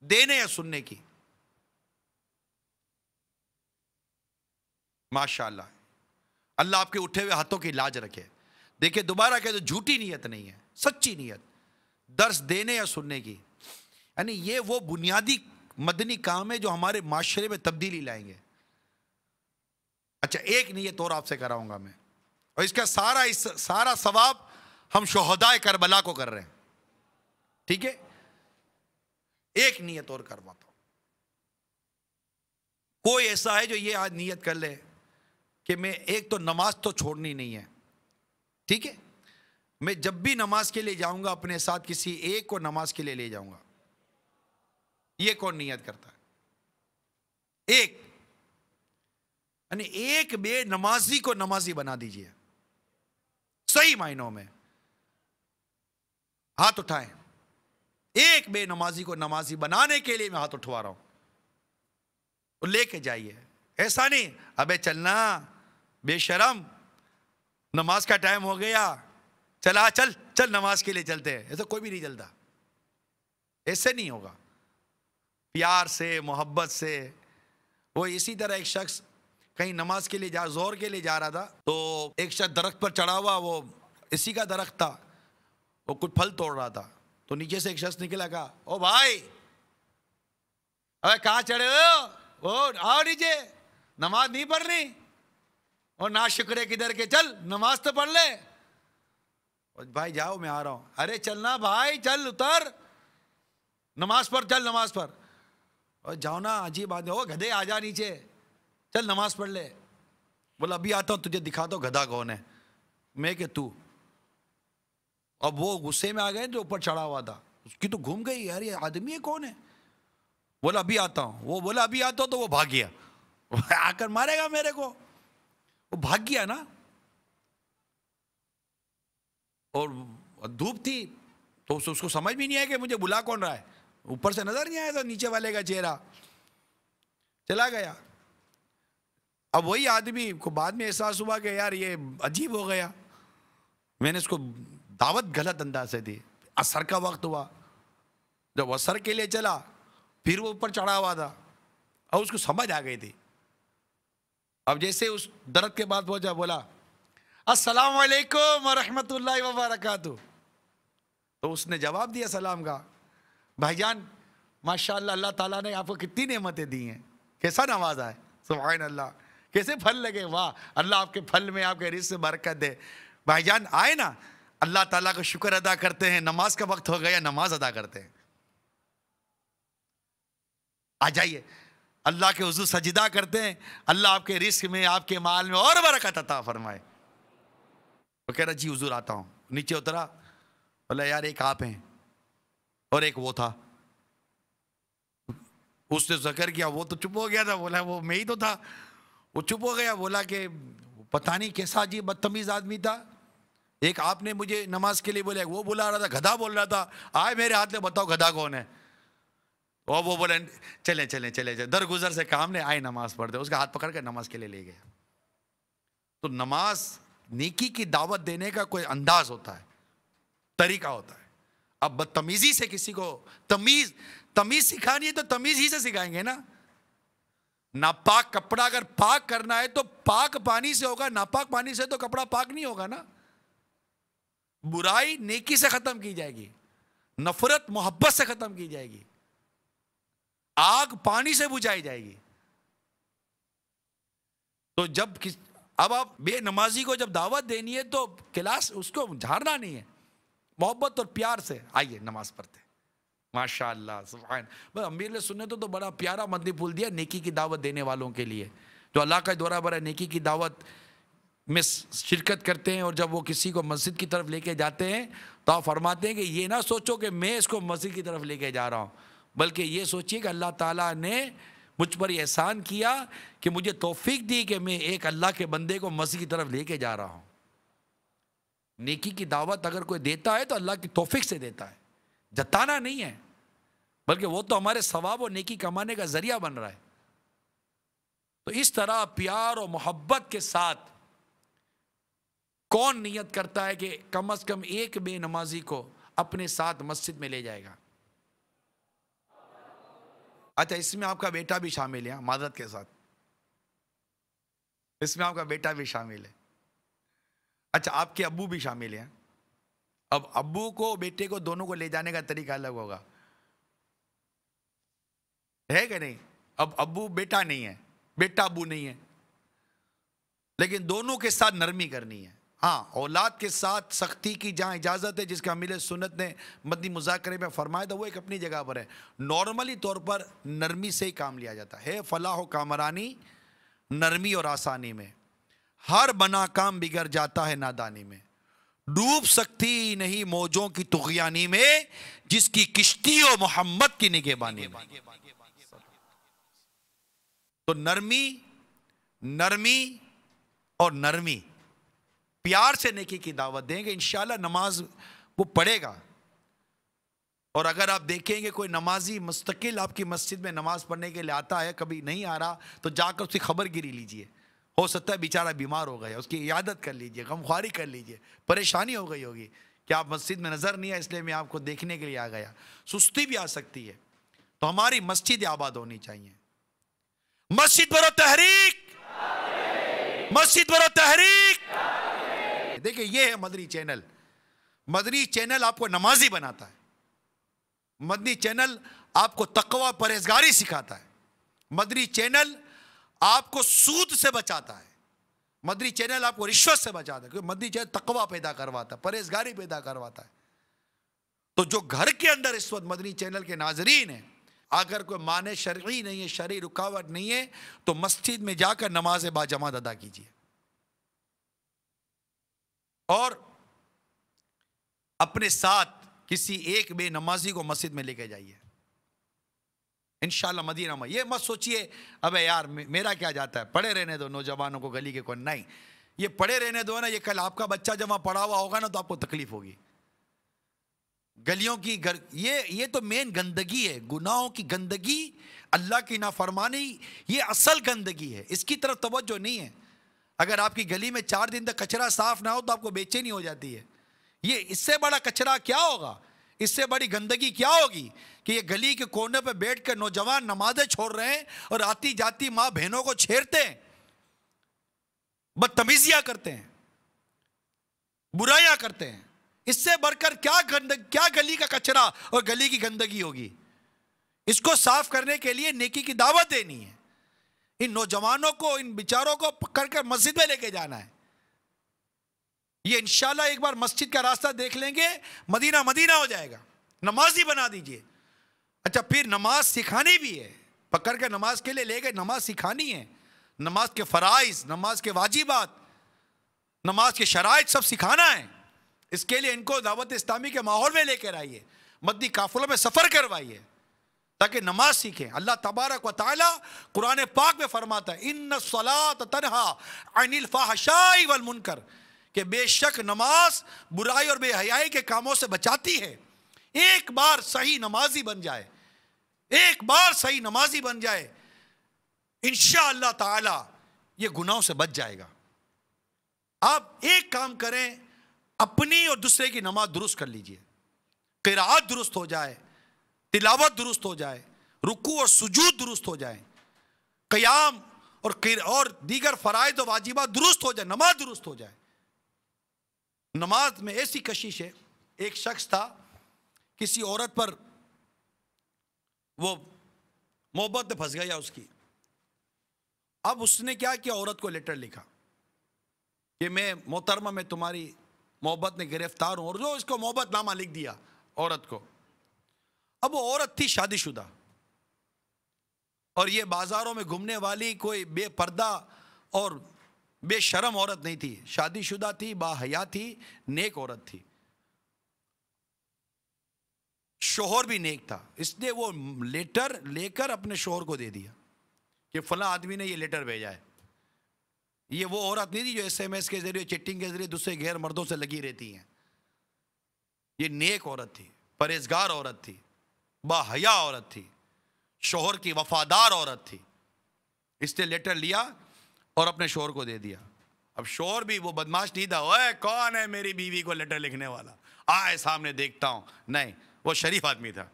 دینے یا سننے کی؟ ماشاءاللہ، اللہ آپ کے اٹھے ہوئے ہاتھوں کی لاج رکھے۔ دیکھیں دوبارہ کہہ دو، جھوٹی نیت نہیں ہے، سچی نیت، درس دینے یا سننے کی، یعنی یہ وہ بنیادی مدنی کام ہے جو ہمارے معاشرے میں تبدیلی لائیں گے۔ اچھا ایک نیت اور آپ سے کراؤں گا میں، اور اس کا سارا ثواب ہم شہدائے کربلا کو کر رہے ہیں، ٹھیک ہے؟ ایک نیت اور کرواتا ہوں۔ کوئی ایسا ہے جو یہ آج نیت کر لے کہ میں ایک تو نماز تو چھوڑنی نہیں ہے، ٹھیک ہے؟ میں جب بھی نماز کے لیے جاؤں گا اپنے ساتھ کسی ایک کو نماز کے لیے لے جاؤں گا۔ یہ کون نیت کرتا ہے؟ ایک، یعنی ایک بے نمازی کو نمازی بنا دیجئے، صحیح معنوں میں۔ ہاتھ اٹھائیں، ایک بے نمازی کو نمازی بنانے کے لیے میں ہاتھ اٹھوا رہا ہوں، اور لے کے جائیے۔ ایسا نہیں ابے چلنا بے شرم، نماز کا ٹائم ہو گیا، چلا چل نماز کے لیے چلتے ہیں، ایسا کوئی بھی نہیں چلتا، ایسے نہیں ہوگا۔ پیار سے، محبت سے۔ وہ اسی طرح ایک شخص کہیں نماز کے لیے زور کے لیے جا رہا تھا، تو ایک شخص درخت پر چڑھا ہوا، وہ اسی کا درخت تھا، وہ کچھ پھل توڑ رہا تھا، تو نیچے سے ایک شخص نکلا، کہا او بھائی ابے کہاں چڑھے ہو، آؤ نیچے، نماز نہیں پڑھنی، اور نا شکرے کدھر کے، چل نماز تو پڑھ لے۔ بھائی جاؤ میں آ رہا ہوں، ارے چلنا بھائی، چل اتر، نماز پڑھ، چل نماز پڑھ۔ اور جاؤ نا، عجیب بات ہے، او گدھے آ جا نیچے، چل نماز پڑھ لے۔ بولا ابھی آتا ہوں تجھے دکھاتا ہوں گدھا کون ہے، میں کہ تو۔ اب وہ غصے میں آ گئے جو اوپر چڑھا ہوا تھا، اس کی تو گھوم گئی یار یہ آدمی ہے کون ہے. بولا ابھی آتا ہوں. وہ بولا ابھی آتا ہوں تو وہ بھاگ گیا. آ کر مارے گا میرے کو. وہ بھاگ گیا نا. اور دھوپ تھی تو اس کو سمجھ بھی نہیں آیا کہ مجھے بلا کون رہا ہے. اوپر سے نظر نہیں آیا تھا نیچے والے کا چہرہ. چلا گیا. اب وہی آدمی کو بعد میں احساس ہوا کہ یار یہ عجیب ہو گیا, میں نے اس کو دعوت غلط انداز سے دی. عصر کا وقت ہوا, جب عصر کے لیے چلا پھر وہ اوپر چڑھا ہوا تھا اور اس کو سمجھ آ گئی تھی. اب جیسے اس درخت کے پاس پہنچا بولا السلام علیکم ورحمۃ اللہ وبرکاتہ. تو اس نے جواب دیا سلام کا. بھائی جان ماشاء اللہ, اللہ تعالیٰ نے آپ کو کتنی نعمتیں دی ہیں, کیسا نوازا ہے, سبحان اللہ, کیسے پھل لگے, واہ اللہ آپ کے پھل میں آپ کے رزق سے برکت دے. بھائی جان آئے نا, اللہ تعالیٰ کو شکر ادا کرتے ہیں, نماز کا وقت ہو گیا نماز ادا کرتے ہیں. آ جائیے اللہ کے حضور سجدہ کرتے ہیں, اللہ آپ کے رزق میں آپ کے مال میں اور برکت عطا فرمائے. وہ کہہ رہا جی حضور آتا ہوں. نیچے اترا, بولا یار ایک آپ ہیں اور ایک وہ تھا. اس نے ذکر کیا, وہ تو چپ ہو گیا تھا. بولا وہ میں ہی تو تھا. وہ چپ ہو گیا. بولا کہ پتہ نہیں کیسا عجیب بدتمیز آدمی تھا. ایک آپ نے مجھے نماز کے لیے بولا, وہ بلا رہا تھا, گدھا بول رہا تھا, آئے میرے ہاتھ میں بتاؤ گدھا کون ہے. اور وہ بولے چلیں چلیں چلیں, درگزر سے کام نے آئے نماز پڑھتے. اس کا ہاتھ پکڑ کر نماز کے لیے لے گیا. تو نماز نیکی کی دعوت دینے کا کوئی انداز ہوتا ہے, طریقہ ہوتا ہے. اب بدتمیزی سے کسی کو تمیز سکھانی ہے تو تمیز ہی سے سکھائیں گے نا. ناپاک کپڑا اگر پاک کرنا ہے تو پاک پانی سے ہوگا, ناپاک پانی سے تو کپڑا پاک نہیں ہوگا نا. برائی نیکی سے ختم کی جائے گی, نفرت محبت سے ختم کی جائے گی, آگ پانی سے بجھائی جائے گی. تو اب آپ بے نمازی کو جب دعوت دینی ہے تو کلاس اس کو جھاڑنا نہیں ہے, محبت اور پیار سے آئیے نماز پڑھتے. ماشاء اللہ سبحان. بس امیر نے سننے تو بڑا پیارا مدنی پھول دیا نیکی کی دعوت دینے والوں کے لیے, جو اللہ کا دورہ برا نیکی کی دعوت میں شرکت کرتے ہیں. اور جب وہ کسی کو مسجد کی طرف لے کے جاتے ہیں تو آپ فرماتے ہیں کہ یہ نہ سوچو کہ میں اس کو مسجد کی طرف لے کے جا رہا ہوں, بلکہ یہ سوچیے کہ اللہ تعالیٰ نے مجھ پر احسان کیا کہ مجھے توفیق دی کہ میں ایک اللہ کے بندے کو مسجد کی طرف لے کے جا رہا ہوں. نیکی کی دعوت اگر کوئی دیتا ہے تو اللہ کی توفیق سے دیتا ہے, جتانا نہیں ہے, بلکہ وہ تو ہمارے ثواب اور نیکی کمانے کا ذریعہ بن رہا ہے. تو اس طرح پیار اور محبت کے ساتھ کون نیت کرتا ہے کہ کم از کم ایک بے نمازی کو اپنے ساتھ مسجد میں لے جائے گا. اچھا اس میں آپ کا بیٹا بھی شامل ہے, معذرت کے ساتھ اس میں آپ کا بیٹا بھی شامل ہے. اچھا آپ کے ابو بھی شامل ہیں. اب ابو کو بیٹے کو دونوں کو لے جانے کا طریقہ الگ ہوگا, ہے کہ نہیں. اب ابو بیٹا نہیں ہے, بیٹا ابو نہیں ہے, لیکن دونوں کے ساتھ نرمی کرنی ہے. ہاں اولاد کے ساتھ سختی کی جہاں اجازت ہے, جس کا امیر سنت نے مدنی مذاکرے میں فرمایا تھا, وہ ایک اپنی جگہ پر ہے. نارملی طور پر نرمی سے ہی کام لیا جاتا ہے. فلاح و کامرانی نرمی اور آسانی میں, ہر بنا کام بگڑ جاتا ہے نادانی میں, ڈوب سکتی نہیں موجوں کی طغیانی میں, جس کی کشتی و محمد کی نگہبانی میں. تو نرمی اور نرمی, پیار سے نیکی کی دعوت دیں گے, انشاءاللہ نماز وہ پڑھے گا. اور اگر آپ دیکھیں گے کوئی نمازی مستقل آپ کی مسجد میں نماز پڑھنے کے لیے آتا ہے, کبھی نہیں آ رہا تو جا کر اس کی خبر گیری لیجئے. ہو سکتا ہے بیچارہ بیمار ہو گیا, اس کی عیادت کر لیجئے, غمخواری کر لیجئے, پریشانی ہو گئی ہوگی کہ آپ مسجد میں نظر نہیں ہے اس لیے میں آپ کو دیکھنے کے لیے آ گیا. سستی بھی آ سکتی ہے. تو ہماری مسجد آباد ہونی چاہیے. مسجد برو تحریک, مسجد برو تحریک. دیکھیں یہ ہے مدنی چینل. مدنی چینل آپ کو نمازی بناتا ہے. مدنی چینل آپ کو تقوی پرہیزگاری سکھاتا ہے. مدنی چینل آپ کو سود سے بچاتا ہے. مدنی چینل آپ کو رشوت سے بچاتا ہے, کیونکہ مدنی چینل تقوی پیدا کرواتا ہے, پرہیزگاری پیدا کرواتا ہے. تو جو گھر کے اندر اس وقت مدنی چینل کے ناظرین ہیں, اگر کوئی معنی شرعی نہیں ہے, شرعی رکاوٹ نہیں ہے, تو مسجد میں جا کر نماز با جماعت ادا کیجیے. اور اپنے ساتھ کسی ایک بے نمازی کو مسجد میں لے کے جائیے انشاءاللہ مدینہ میں. یہ مت سوچئے ابے یار میرا کیا جاتا ہے, پڑے رہنے دو نوجوانوں کو گلی کے کوئی. نہیں, یہ پڑے رہنے دو نا, یہ کل آپ کا بچہ جب وہاں پڑا ہوا ہوگا نا تو آپ کو تکلیف ہوگی. گلیوں کی یہ تو مین گندگی ہے, گناہوں کی گندگی, اللہ کی نافرمانی, یہ اصل گندگی ہے, اس کی طرف توجہ نہیں ہے. اگر آپ کی گلی میں 4 دن تک کچرا صاف نہ ہو تو آپ کو بے چینی ہو جاتی ہے. یہ اس سے بڑا کچرا کیا ہوگا, اس سے بڑی گندگی کیا ہوگی کہ یہ گلی کے کونے پہ بیٹھ کر نوجوان نمازیں چھوڑ رہے ہیں اور آتی جاتی ماں بہنوں کو چھیڑتے ہیں, بدتمیزیاں کرتے ہیں, برائیاں کرتے ہیں. اس سے بڑھ کر کیا گلی کا کچرا اور گلی کی گندگی ہوگی. اس کو صاف کرنے کے لیے نیکی کی دعوت دینی ہے. ان نوجوانوں کو, ان بیچاروں کو پکڑ کر مسجد میں لے کے جانا ہے. یہ انشاءاللہ ایک بار مسجد کا راستہ دیکھ لیں گے, مدینہ مدینہ ہو جائے گا. نمازی بنا دیجئے. اچھا پھر نماز سکھانی بھی ہے, پکڑ کر نماز کے لیے لے گئے, نماز سکھانی ہے. نماز کے فرائض, نماز کے واجبات, نماز کے شرائط سب سکھانا ہے. اس کے لیے ان کو دعوت اسلامی کے ماحول میں لے کر آئیے, مدنی قافلوں میں سفر کروائیے تاکہ نماز سیکھیں. اللہ تبارک و تعالی قرآن پاک میں فرماتا ہے ان الصلاۃ تنہی عن الفحشاء والمنکر, کہ بے شک نماز برائی اور بے حیائی کے کاموں سے بچاتی ہے. ایک بار صحیح نمازی بن جائے, ایک بار صحیح نمازی بن جائے, انشاءاللہ تعالی یہ گناہوں سے بچ جائے گا. آپ ایک کام کریں, اپنی اور دوسرے کی نماز درست کر لیجئے, قرات درست ہو جائے, تلاوت درست ہو جائے, رکوع اور سجود درست ہو جائے, قیام اور دیگر فرائض و واجبات درست ہو جائے, نماز درست ہو جائے. نماز میں ایسی کشش ہے, ایک شخص تھا, کسی عورت پر وہ محبت میں پھنس گیا اس کی. اب اس نے کیا کیا, عورت کو لیٹر لکھا کہ میں محترمہ میں تمہاری محبت میں گرفتار ہوں, اور جو اس کو محبت نامہ لکھ دیا عورت کو. اب وہ عورت تھی شادی شدہ, اور یہ بازاروں میں گھومنے والی کوئی بے پردہ اور بے شرم عورت نہیں تھی, شادی شدہ تھی, با حیا تھی, نیک عورت تھی, شوہر بھی نیک تھا. اس نے وہ لیٹر لے کر اپنے شوہر کو دے دیا کہ فلاں آدمی نے یہ لیٹر بھیجا ہے. یہ وہ عورت نہیں تھی جو ایس ایم ایس کے ذریعے, چیٹنگ کے ذریعے دوسرے غیر مردوں سے لگی رہتی ہیں. یہ نیک عورت تھی, پرہیزگار عورت تھی, با حیا عورت تھی, شوہر کی وفادار عورت تھی. اس نے لیٹر لیا اور اپنے شوہر کو دے دیا. اب شوہر بھی وہ بدماش نہیں تھا, اوے کون ہے میری بیوی کو لیٹر لکھنے والا, آئے سامنے دیکھتا ہوں. نہیں, وہ شریف آدمی تھا,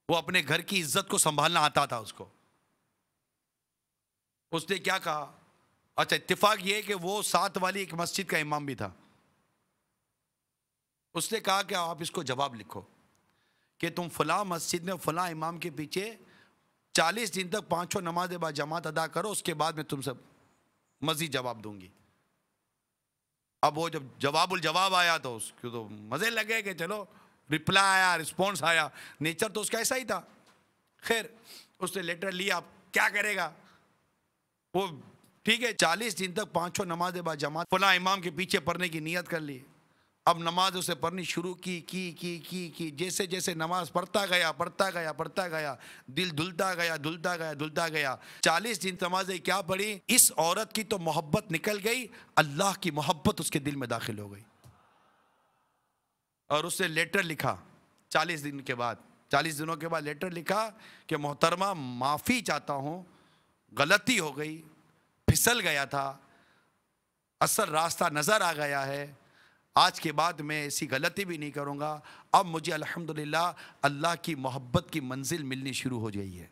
وہ اپنے گھر کی عزت کو سنبھالنا آتا تھا اس کو. اس نے کیا کہا, اچھا اتفاق یہ کہ وہ 7 والی ایک مسجد کا امام بھی تھا. اس نے کہا کہ آپ اس کو جواب لکھو کہ تم فلاں مسجد میں فلاں امام کے پیچھے 40 دن تک 5 نمازیں با جماعت ادا کرو, اس کے بعد میں تم سے مزید جواب دوں گی. اب وہ جب جواب الجواب آیا تو اس کو تو مزے لگے کہ چلو رپلائی آیا, رسپونس آیا. نیچر تو اس کا ایسا ہی تھا. خیر اس نے لیٹر لیا, اب کیا کرے گا وہ, ٹھیک ہے 40 دن تک 5 نمازیں با جماعت فلاں امام کے پیچھے پڑھنے کی نیت کر لی. اب نماز اسے پڑھنی شروع کی. جیسے جیسے نماز پڑھتا گیا, دل دھلتا گیا. 40 دن نمازیں کیا پڑھی, اس عورت کی تو محبت نکل گئی, اللہ کی محبت اس کے دل میں داخل ہو گئی. اور اس نے لیٹر لکھا 40 دنوں کے بعد لیٹر لکھا کہ محترمہ معافی چاہتا ہوں, غلطی ہو گئی, پھسل گیا تھا, اصل راستہ نظر آ گیا ہے, آج کے بعد میں ایسی غلطی بھی نہیں کروں گا. اب مجھے الحمدللہ اللہ کی محبت کی منزل ملنی شروع ہو گئی ہے.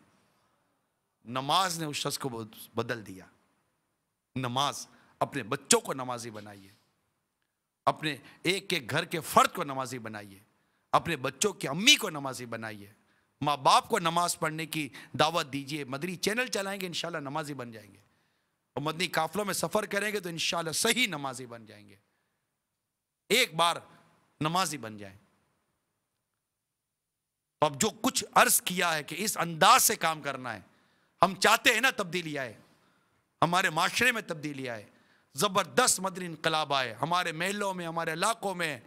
نماز نے اس شخص کو بدل دیا. نماز, اپنے بچوں کو نمازی بنائیے, اپنے ایک گھر کے فرد کو نمازی بنائیے, اپنے بچوں کی امی کو نمازی بنائیے, ماں باپ کو نماز پڑھنے کی دعوت دیجیے. مدنی چینل چلائیں گے انشاءاللہ نمازی بن جائیں گے, اور مدنی قافلوں میں سفر کریں گے تو انشاءاللہ صحیح نمازی بن جائیں گے. ایک بار نمازی بن جائیں. اب جو کچھ عرض کیا ہے کہ اس انداز سے کام کرنا ہے, ہم چاہتے ہیں نا تبدیلی آئے, ہمارے معاشرے میں تبدیلی آئے, زبردست مدنی انقلاب آئے, ہمارے محلوں میں, ہمارے علاقوں میں,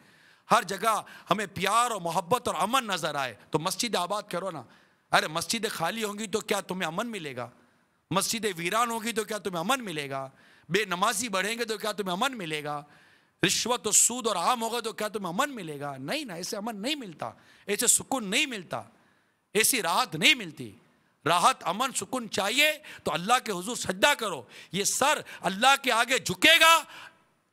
ہر جگہ ہمیں پیار اور محبت اور امن نظر آئے تو مسجد آباد کرو نا. ارے مسجدیں خالی ہوں گی تو کیا تمہیں امن ملے گا؟ مسجدیں ویران ہوگی تو کیا تمہیں امن ملے گا؟ بے نمازی بڑھیں گے تو کیا تمہیں امن ملے گا؟ رشوت و سود اور عام ہوگا تو کیا تمہیں امن ملے گا؟ نہیں نا، ایسے امن نہیں ملتا، ایسے سکون نہیں ملتا، ایسی راحت نہیں ملتی. راحت، امن، سکون چاہیے تو اللہ کے حضور سجدہ کرو. یہ سر اللہ کے آگے جھکے گا.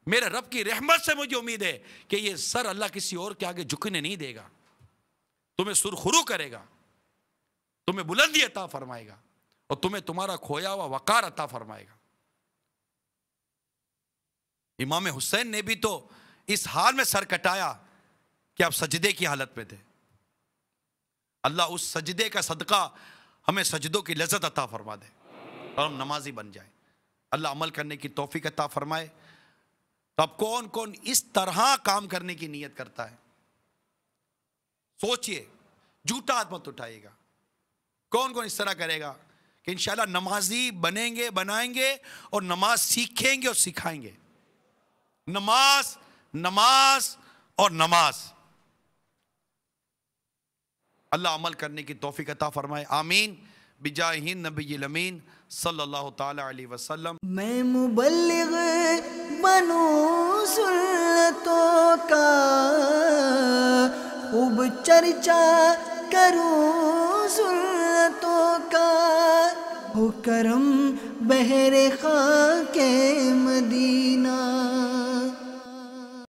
میرے رب کی رحمت سے مجھے امید ہے کہ یہ سر اللہ کسی اور کے آگے جھکنے نہیں دے گا. تمہیں سرخرو کرے گا، تمہیں بلندی عطا فرمائے گا اور تمہیں تمہارا کھویا ہوا وقار عطا فرمائے گا. امام حسین نے بھی تو اس حال میں سر کٹایا کہ آپ سجدے کی حالت میں تھے. اللہ اس سجدے کا صدقہ ہمیں سجدوں کی لذت عطا فرما دے اور ہم نمازی بن جائیں. اللہ عمل کرنے کی توفیق عطا فرمائے. تو اب کون کون اس طرح کام کرنے کی نیت کرتا ہے؟ سوچئے، جھوٹا ہاتھ مت اٹھائیے گا. کون کون اس طرح کرے گا کہ انشاءاللہ نمازی بنیں گے، بنائیں گے اور نماز سیکھیں گے اور سکھائیں گے؟ نماز، نماز اور نماز. اللہ عمل کرنے کی توفیق عطا فرمائے. آمین بجاہ نبی الامین صلی اللہ تعالی علیہ وسلم. میں مبلغ بنوں سنتوں کا، خوب چرچا کروں سنتوں کا، ہو کرم بحر خاک مدینہ.